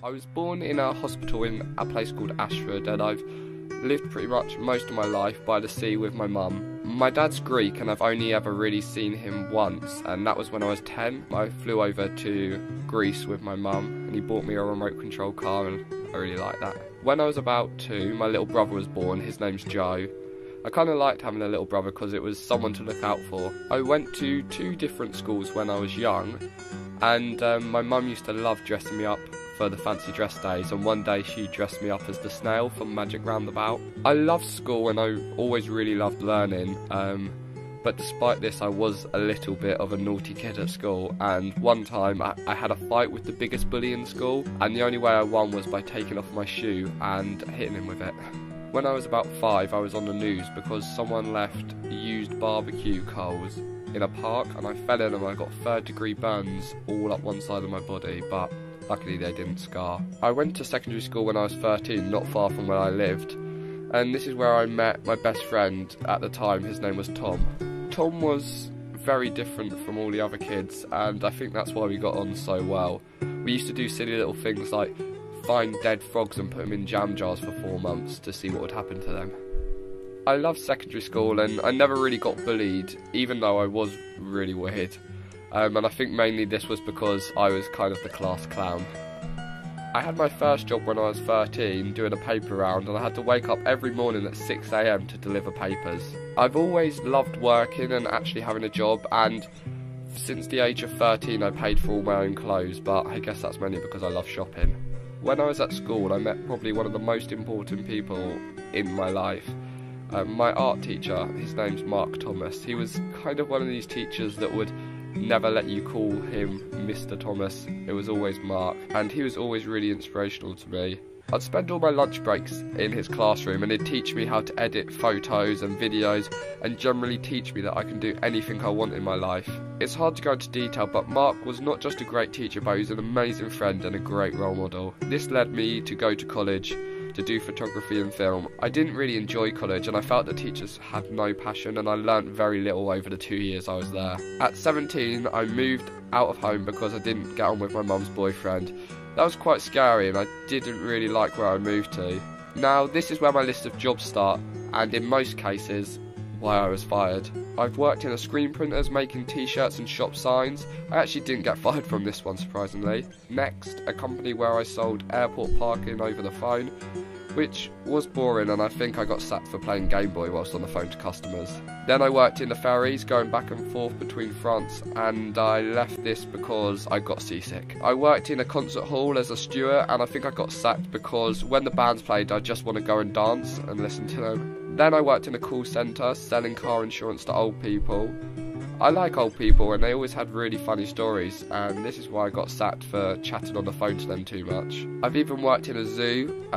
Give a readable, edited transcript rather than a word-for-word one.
I was born in a hospital in a place called Ashford, and I've lived pretty much most of my life by the sea with my mum. My dad's Greek and I've only ever really seen him once, and that was when I was 10. I flew over to Greece with my mum and he bought me a remote control car and I really liked that. When I was about 2, my little brother was born. His name's Joe. I kind of liked having a little brother because it was someone to look out for. I went to 2 different schools when I was young, and my mum used to love dressing me up for the fancy dress days, and one day she dressed me up as the snail from Magic Roundabout. I loved school and I always really loved learning, but despite this I was a little bit of a naughty kid at school, and one time I had a fight with the biggest bully in school, and the only way I won was by taking off my shoe and hitting him with it. When I was about 5, I was on the news because someone left used barbecue coals in a park and I fell in and I got 3rd-degree burns all up one side of my body, but luckily they didn't scar. I went to secondary school when I was 13, not far from where I lived, and this is where I met my best friend at the time. His name was Tom. Tom was very different from all the other kids, and I think that's why we got on so well. We used to do silly little things like find dead frogs and put them in jam jars for 4 months to see what would happen to them. I loved secondary school and I never really got bullied, even though I was really weird. And I think mainly this was because I was kind of the class clown. I had my first job when I was 13 doing a paper round, and I had to wake up every morning at 6 AM to deliver papers. I've always loved working and actually having a job, and since the age of 13 I paid for all my own clothes, but I guess that's mainly because I love shopping. When I was at school I met probably one of the most important people in my life. My art teacher, his name's Mark Thomas. He was kind of one of these teachers that would never let you call him Mr. Thomas. It was always Mark, and he was always really inspirational to me. I'd spend all my lunch breaks in his classroom and he'd teach me how to edit photos and videos and generally teach me that I can do anything I want in my life. It's hard to go into detail, but Mark was not just a great teacher, but he was an amazing friend and a great role model. This led me to go to college to do photography and film. I didn't really enjoy college and I felt the teachers had no passion, and I learnt very little over the 2 years I was there. At 17 I moved out of home because I didn't get on with my mum's boyfriend. That was quite scary and I didn't really like where I moved to. Now this is where my list of jobs start, and in most cases why I was fired. I've worked in a screen printers making t-shirts and shop signs. I actually didn't get fired from this one, surprisingly. Next, a company where I sold airport parking over the phone, which was boring and I think I got sacked for playing Game Boy whilst on the phone to customers. Then I worked in the ferries going back and forth between France, and I left this because I got seasick. I worked in a concert hall as a steward and I think I got sacked because when the bands played I just want to go and dance and listen to them. Then I worked in a call centre selling car insurance to old people. I like old people and they always had really funny stories, and this is why I got sacked for chatting on the phone to them too much. I've even worked in a zoo.